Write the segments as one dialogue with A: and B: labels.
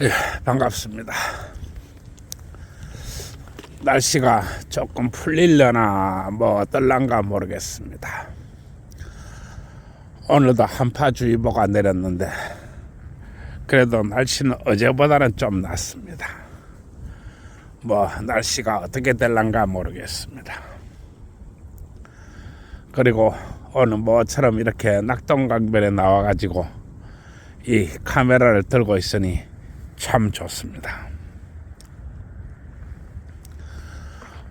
A: 예, 반갑습니다. 날씨가 조금 풀리려나 뭐 어떨란가 모르겠습니다. 오늘도 한파주의보가 내렸는데 그래도 날씨는 어제보다는 좀 낫습니다. 뭐 날씨가 어떻게 될란가 모르겠습니다. 그리고 오늘 뭐처럼 이렇게 낙동강변에 나와가지고 이 카메라를 들고 있으니 참 좋습니다.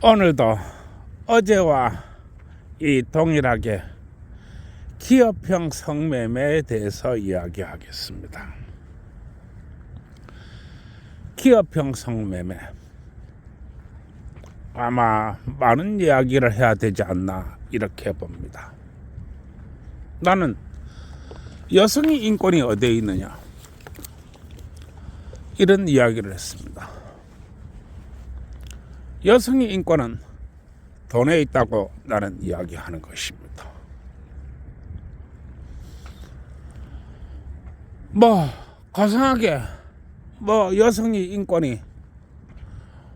A: 오늘도 어제와 이 동일하게 기업형 성매매에 대해서 이야기하겠습니다. 기업형 성매매, 아마 많은 이야기를 해야 되지 않나 이렇게 봅니다. 나는 여성의 인권이 어디에 있느냐 이런 이야기를 했습니다. 여성의 인권은 돈에 있다고 나는 이야기하는 것입니다. 뭐 거창하게 뭐 여성의 인권이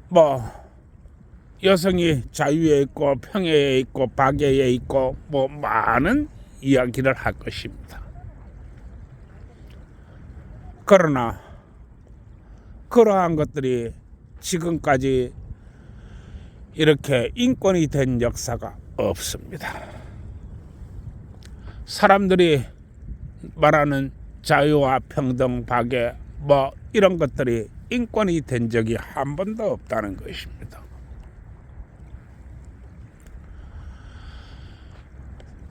A: 뭐 여성이 자유에 있고 평화에 있고 박애에 있고 뭐 많은 이야기를 할 것입니다. 그러나 그러한 것들이 지금까지 이렇게 인권이 된 역사가 없습니다. 사람들이 말하는 자유와 평등, 박애 뭐 이런 것들이 인권이 된 적이 한 번도 없다는 것입니다.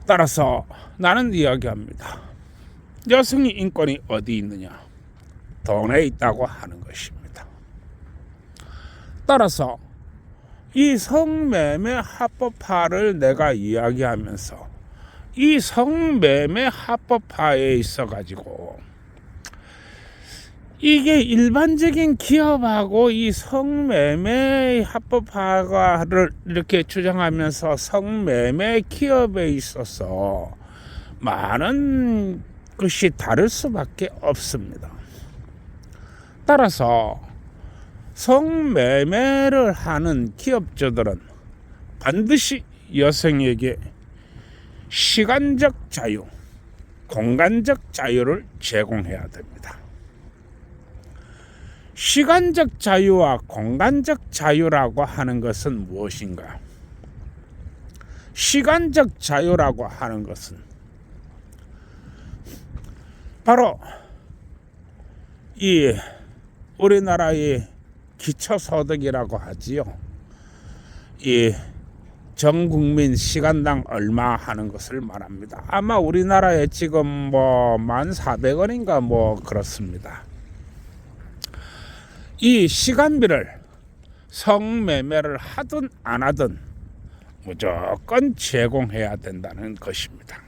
A: 따라서 나는 이야기합니다. 여성의 인권이 어디 있느냐? 돈에 있다고 하는 것입니다. 따라서 이 성매매 합법화를 내가 이야기하면서 이 성매매 합법화에 있어 가지고 이게 일반적인 기업하고 이 성매매 합법화를 이렇게 주장하면서 성매매 기업에 있어서 많은 것이 다를 수밖에 없습니다. 따라서 성매매를 하는 기업주들은 반드시 여성에게 시간적 자유, 공간적 자유를 제공해야 됩니다. 시간적 자유와 공간적 자유라고 하는 것은 무엇인가? 시간적 자유라고 하는 것은 바로 이 우리나라의 기초소득이라고 하지요. 이 전국민 시간당 얼마 하는 것을 말합니다. 아마 우리나라에 지금 뭐 1,400원인가 뭐 그렇습니다. 이 시간비를 성매매를 하든 안 하든 무조건 제공해야 된다는 것입니다.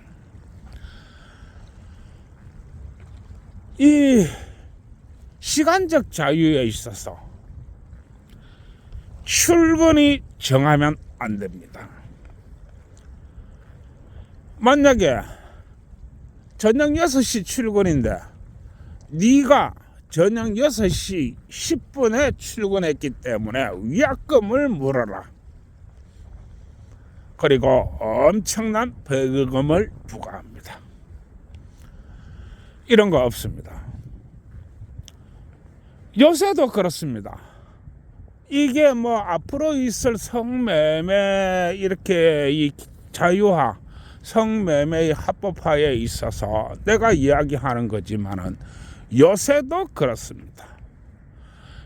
A: 이 시간적 자유에 있어서 출근이 정하면 안 됩니다. 만약에 저녁 6시 출근인데 네가 저녁 6시 10분에 출근했기 때문에 위약금을 물어라. 그리고 엄청난 벌금을 부과합니다. 이런 거 없습니다. 요새도 그렇습니다. 이게 뭐 앞으로 있을 성매매 이렇게 이 자유화, 성매매의 합법화에 있어서 내가 이야기하는 거지만은 요새도 그렇습니다.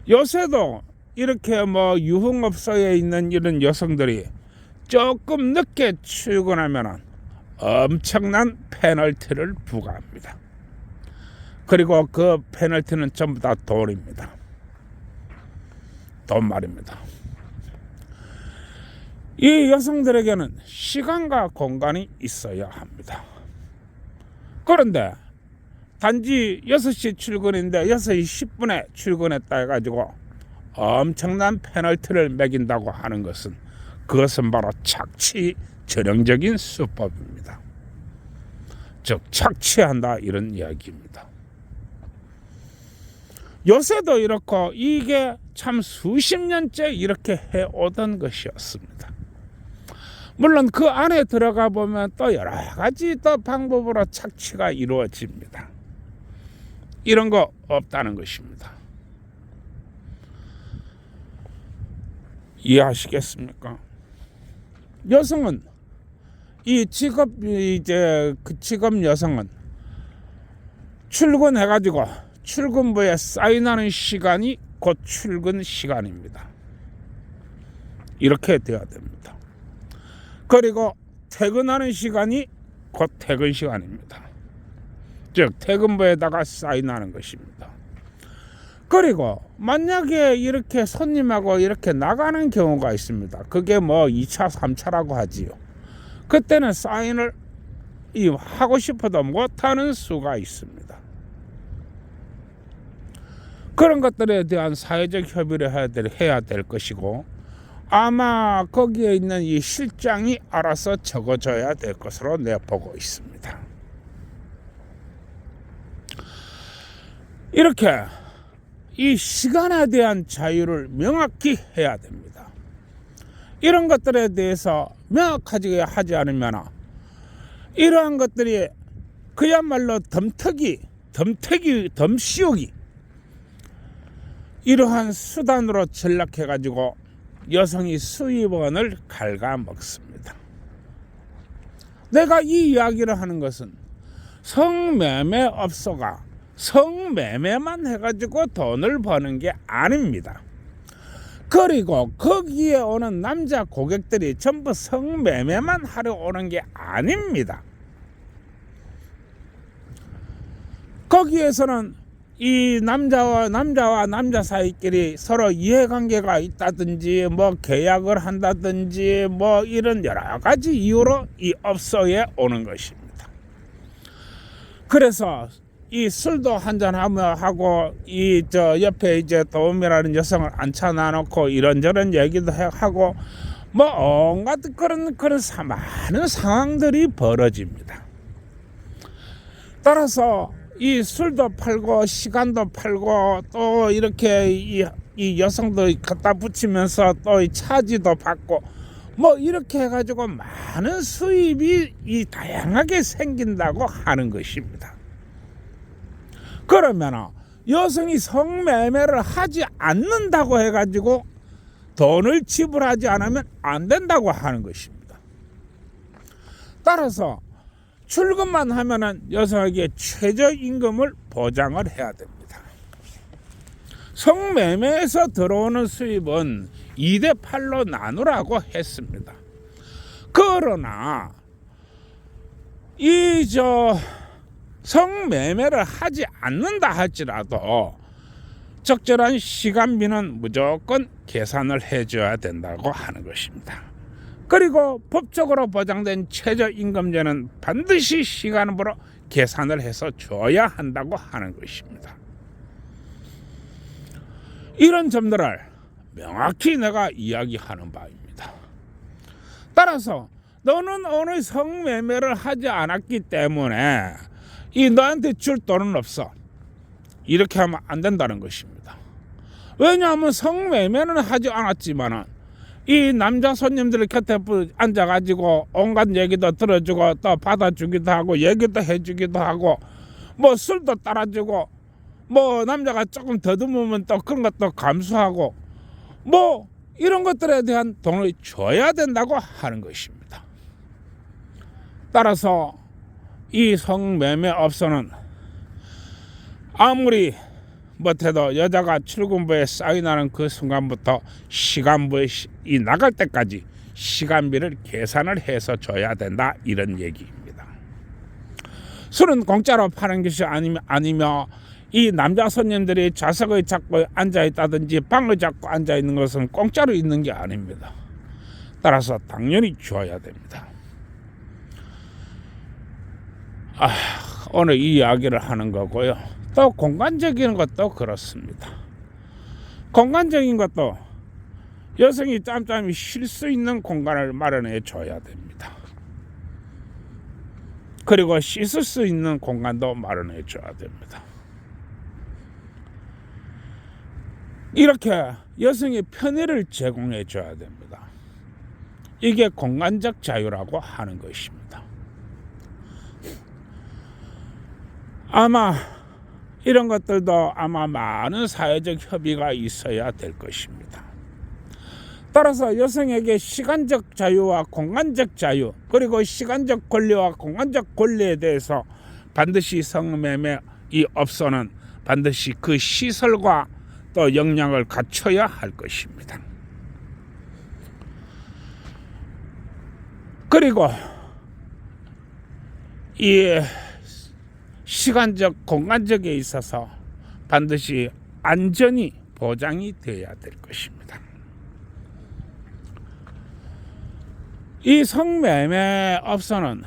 A: 요새도 이렇게 뭐 유흥업소에 있는 이런 여성들이 조금 늦게 출근하면은 엄청난 페널티를 부과합니다. 그리고 그 페널티는 전부 다 돈입니다. 돈 말입니다. 이 여성들에게는 시간과 공간이 있어야 합니다. 그런데 단지 6시 출근인데 6시 10분에 출근했다 해가지고 엄청난 페널티를 매긴다고 하는 것은 그것은 바로 착취 전형적인 수법입니다. 즉 착취한다 이런 이야기입니다. 요새도 이렇고 이게 참 수십 년째 이렇게 해오던 것이었습니다. 물론 그 안에 들어가 보면 또 여러 가지 또 방법으로 착취가 이루어집니다. 이런 거 없다는 것입니다. 이해하시겠습니까? 여성은 이 직업 여성은 출근해가지고 출근부에 사인하는 시간이 곧 출근 시간입니다. 이렇게 돼야 됩니다. 그리고 퇴근하는 시간이 곧 퇴근 시간입니다. 즉 퇴근부에다가 사인하는 것입니다. 그리고 만약에 이렇게 손님하고 이렇게 나가는 경우가 있습니다. 그게 뭐 2차, 3차라고 하지요. 그때는 사인을 하고 싶어도 못하는 수가 있습니다. 그런 것들에 대한 사회적 협의를 해야 될 것이고, 아마 거기에 있는 이 실장이 알아서 적어줘야 될 것으로 내보고 있습니다. 이렇게 이 시간에 대한 자유를 명확히 해야 됩니다. 이런 것들에 대해서 명확하게 하지 않으면 이러한 것들이 그야말로 덤씌우기 이러한 수단으로 전락해가지고 여성이 수입원을 갉아먹습니다. 내가 이 이야기를 하는 것은 성매매업소가 성매매만 해가지고 돈을 버는 게 아닙니다. 그리고 거기에 오는 남자 고객들이 전부 성매매만 하러 오는 게 아닙니다. 거기에서는 이 남자와 남자 사이끼리 서로 이해관계가 있다든지 뭐 계약을 한다든지 뭐 이런 여러 가지 이유로 이 업소에 오는 것입니다. 그래서 이 술도 한잔 하고 이 옆에 이제 도움이라는 여성을 앉혀놔놓고 이런저런 얘기도 하고 뭐 온갖 그런 많은 상황들이 벌어집니다. 따라서 이 술도 팔고 시간도 팔고 또 이렇게 이 여성도 갖다 붙이면서 또 이 차지도 받고 뭐 이렇게 해가지고 많은 수입이 이 다양하게 생긴다고 하는 것입니다. 그러면 여성이 성매매를 하지 않는다고 해가지고 돈을 지불하지 않으면 안 된다고 하는 것입니다. 따라서 출근만 하면은 여성에게 최저임금을 보장을 해야 됩니다. 성매매에서 들어오는 수입은 2대8로 나누라고 했습니다. 그러나 성매매를 하지 않는다 할지라도 적절한 시간비는 무조건 계산을 해줘야 된다고 하는 것입니다. 그리고 법적으로 보장된 최저임금제는 반드시 시간으로 계산을 해서 줘야 한다고 하는 것입니다. 이런 점들을 명확히 내가 이야기하는 바입니다. 따라서 너는 오늘 성매매를 하지 않았기 때문에 너한테 줄 돈은 없어. 이렇게 하면 안 된다는 것입니다. 왜냐하면 성매매는 하지 않았지만 이 남자 손님들 곁에 앉아가지고 온갖 얘기도 들어주고 또 받아주기도 하고 얘기도 해주기도 하고 뭐 술도 따라주고 뭐 남자가 조금 더듬으면 또 그런 것도 감수하고 뭐 이런 것들에 대한 돈을 줘야 된다고 하는 것입니다. 따라서 이 성매매업소는 아무리 못해도 여자가 출근부에 사인하는 그 순간부터 시간부에 나갈 때까지 시간비를 계산을 해서 줘야 된다, 이런 얘기입니다. 술은 공짜로 파는 것이 아니며 이 남자 손님들이 좌석을 잡고 앉아있다든지 방을 잡고 앉아있는 것은 공짜로 있는 게 아닙니다. 따라서 당연히 줘야 됩니다. 오늘 이 이야기를 하는 거고요. 또 공간적인 것도 그렇습니다. 공간적인 것도 여성이 짬짬이 쉴 수 있는 공간을 마련해 줘야 됩니다. 그리고 씻을 수 있는 공간도 마련해 줘야 됩니다. 이렇게 여성의 편의를 제공해 줘야 됩니다. 이게 공간적 자유라고 하는 것입니다. 아마 이런 것들도 아마 많은 사회적 협의가 있어야 될 것입니다. 따라서 여성에게 시간적 자유와 공간적 자유, 그리고 시간적 권리와 공간적 권리에 대해서 반드시 성매매 이 업소는 반드시 그 시설과 또 역량을 갖춰야 할 것입니다. 그리고 이 시간적 공간적에 있어서 반드시 안전이 보장이 되어야 될 것입니다. 이 성매매 업소는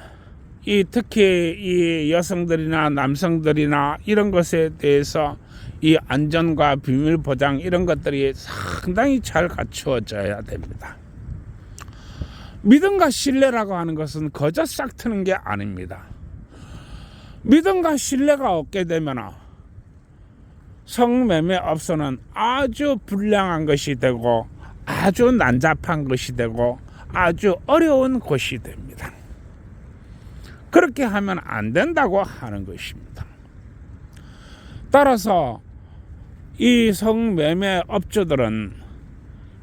A: 특히 이 여성들이나 남성들이나 이런 것에 대해서 이 안전과 비밀 보장 이런 것들이 상당히 잘 갖추어져야 됩니다. 믿음과 신뢰라고 하는 것은 거저 싹 트는 게 아닙니다. 믿음과 신뢰가 없게 되면 성매매 업소는 아주 불량한 것이 되고 아주 난잡한 것이 되고 아주 어려운 것이 됩니다. 그렇게 하면 안 된다고 하는 것입니다. 따라서 이 성매매 업주들은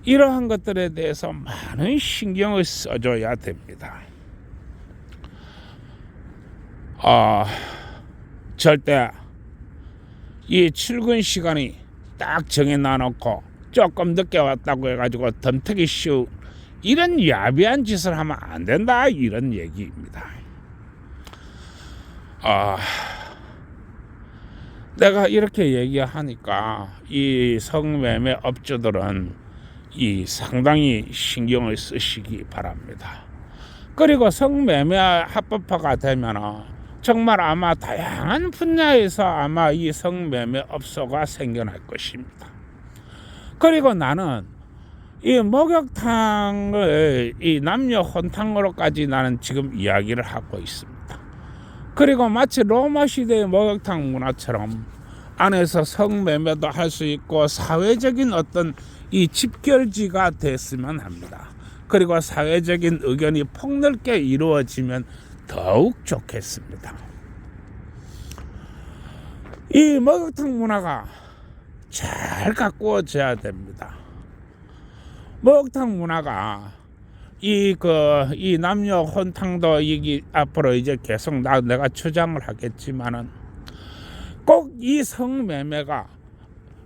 A: 이러한 것들에 대해서 많은 신경을 써줘야 됩니다. 절대 이 출근 시간이 딱 정해놔놓고 조금 늦게 왔다고 해가지고 덤태기 쉬우 이런 야비한 짓을 하면 안 된다, 이런 얘기입니다. 내가 이렇게 얘기하니까 이 성매매 업주들은 이 상당히 신경을 쓰시기 바랍니다. 그리고 성매매 합법화가 되면 정말 아마 다양한 분야에서 아마 이 성매매 업소가 생겨날 것입니다. 그리고 나는 이 목욕탕을 이 남녀 혼탕으로까지 나는 지금 이야기를 하고 있습니다. 그리고 마치 로마 시대의 목욕탕 문화처럼 안에서 성매매도 할 수 있고 사회적인 어떤 이 집결지가 됐으면 합니다. 그리고 사회적인 의견이 폭넓게 이루어지면 더욱 좋겠습니다. 이 목욕탕 문화가 잘 가꾸어져야 됩니다. 목욕탕 문화가 이 남녀 혼탕도 이게 앞으로 이제 계속 내가 주장을 하겠지만은 꼭 이 성매매가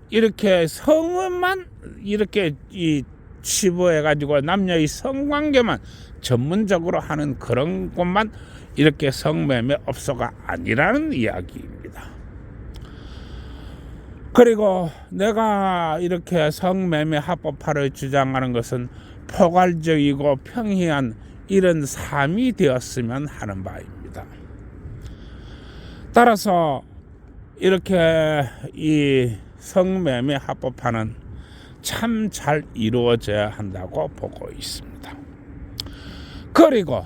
A: 이렇게 성만 이렇게 이 치부해 가지고 남녀의 성관계만 전문적으로 하는 그런 곳만 이렇게 성매매 업소가 아니라는 이야기입니다. 그리고 내가 이렇게 성매매 합법화를 주장하는 것은 포괄적이고 평이한 이런 삶이 되었으면 하는 바입니다. 따라서 이렇게 이 성매매 합법화는 참 잘 이루어져야 한다고 보고 있습니다. 그리고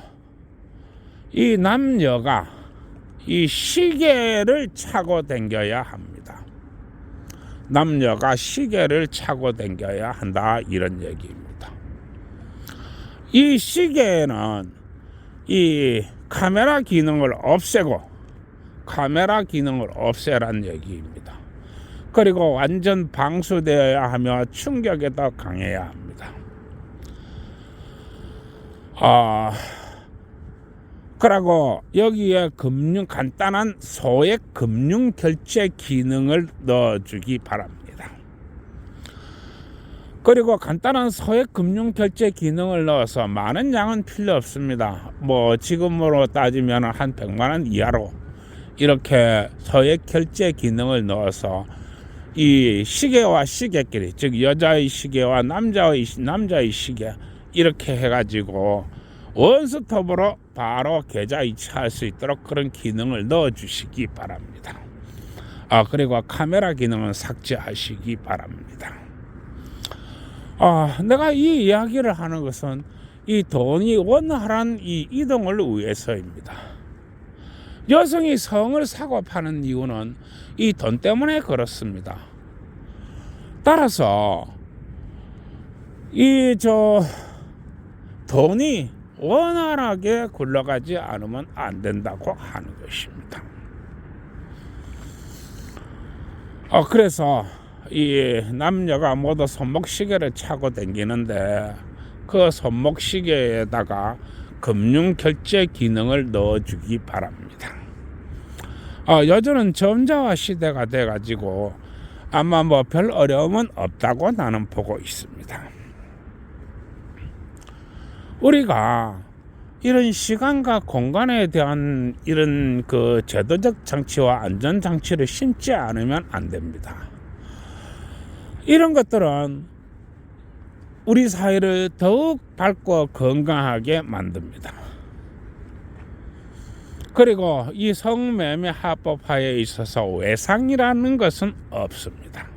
A: 이 남녀가 이 시계를 차고 다녀야 합니다. 남녀가 시계를 차고 다녀야 한다, 이런 얘기입니다. 이 시계에는 이 카메라 기능을 없애란 얘기입니다. 그리고 완전 방수되어야 하며 충격에 더 강해야 합니다. 그리고 여기에 간단한 소액 금융 결제 기능을 넣어주기 바랍니다. 그리고 간단한 소액 금융 결제 기능을 넣어서 많은 양은 필요 없습니다. 지금으로 따지면 한 100만 원 이하로 이렇게 소액 결제 기능을 넣어서 이 시계와 시계끼리, 즉 여자의 시계와 남자의 시계 이렇게 해가지고 원스톱으로 바로 계좌 이체할 수 있도록 그런 기능을 넣어주시기 바랍니다. 그리고 카메라 기능은 삭제하시기 바랍니다. 내가 이 이야기를 하는 것은 이 돈이 원활한 이 이동을 위해서입니다. 여성이 성을 사고 파는 이유는 이 돈 때문에 그렇습니다. 따라서 이 돈이 원활하게 굴러가지 않으면 안 된다고 하는 것입니다. 그래서 이 남녀가 모두 손목시계를 차고 다니는데 그 손목시계에다가 금융결제 기능을 넣어주기 바랍니다. 요즘은 전자화 시대가 돼가지고 아마 뭐 별 어려움은 없다고 나는 보고 있습니다. 우리가 이런 시간과 공간에 대한 이런 그 제도적 장치와 안전 장치를 신지 않으면 안 됩니다. 이런 것들은 우리 사회를 더욱 밝고 건강하게 만듭니다. 그리고 이 성매매 합법화에 있어서 외상이라는 것은 없습니다.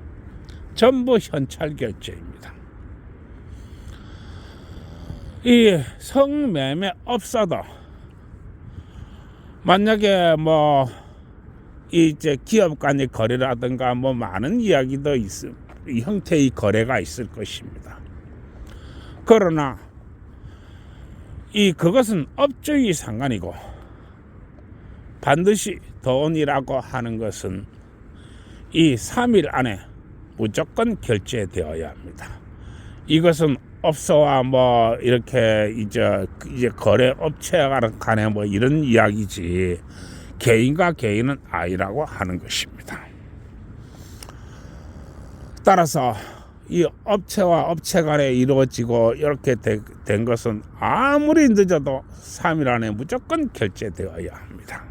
A: 전부 현찰 결제입니다. 이 성매매 없어도 만약에 뭐 이제 기업 간의 거래라든가 뭐 많은 이야기도 이 형태의 거래가 있을 것입니다. 그러나 그것은 업주의 상관이고 반드시 돈이라고 하는 것은 이 3일 안에 무조건 결제되어야 합니다. 이것은 업소와 뭐 이렇게 이제 거래 업체가 간에 뭐 이런 이야기지 개인과 개인은 아니라고 하는 것입니다. 따라서 이 업체와 업체 간에 이루어지고 이렇게 된 것은 아무리 늦어도 3일 안에 무조건 결제되어야 합니다.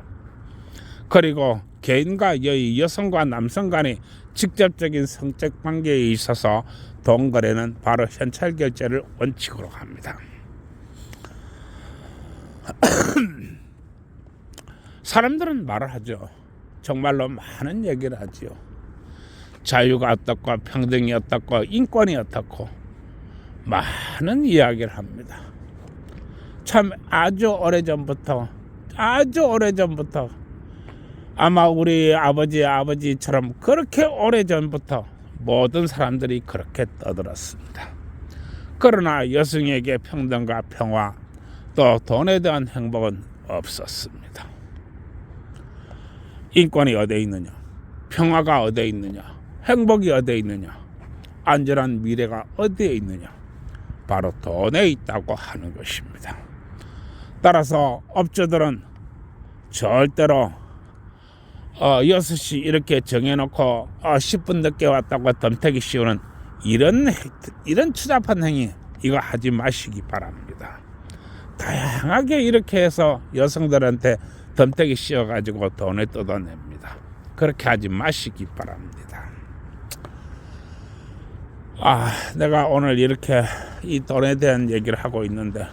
A: 그리고 개인과 여성과 남성 간의 직접적인 성적 관계에 있어서 돈 거래는 바로 현찰 결제를 원칙으로 합니다. 사람들은 말을 하죠. 정말로 많은 얘기를 하지요. 자유가 어떻고 평등이 어떻고 인권이 어떻고 많은 이야기를 합니다. 참 아주 오래전부터 아마 우리 아버지처럼 그렇게 오래전부터 모든 사람들이 그렇게 떠들었습니다. 그러나 여성에게 평등과 평화 또 돈에 대한 행복은 없었습니다. 인권이 어디에 있느냐? 평화가 어디에 있느냐? 행복이 어디에 있느냐? 안전한 미래가 어디에 있느냐? 바로 돈에 있다고 하는 것입니다. 따라서 업주들은 절대로 6시 이렇게 정해놓고 10분 늦게 왔다고 덤태기 씌우는 이런 추잡한 행위 이거 하지 마시기 바랍니다. 다양하게 이렇게 해서 여성들한테 덤태기 씌워가지고 돈을 뜯어냅니다. 그렇게 하지 마시기 바랍니다. 내가 오늘 이렇게 이 돈에 대한 얘기를 하고 있는데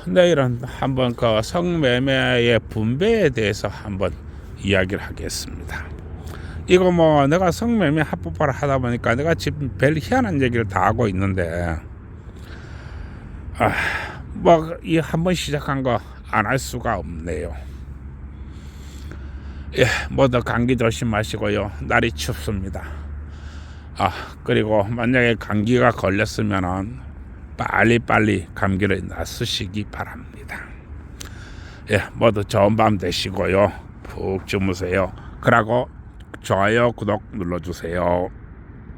A: 내일은 한번 그 성매매의 분배에 대해서 한번 이야기를 하겠습니다. 이거 뭐 내가 성매매 합법화를 하다 보니까 내가 지금 별 희한한 얘기를 다 하고 있는데 뭐 이 한번 시작한 거 안 할 수가 없네요. 모두 감기 조심하시고요. 날이 춥습니다. 그리고 만약에 감기가 걸렸으면은 빨리 감기를 낫으시기 바랍니다. 모두 좋은 밤 되시고요. 푹 주무세요. 그러고 좋아요, 구독 눌러주세요.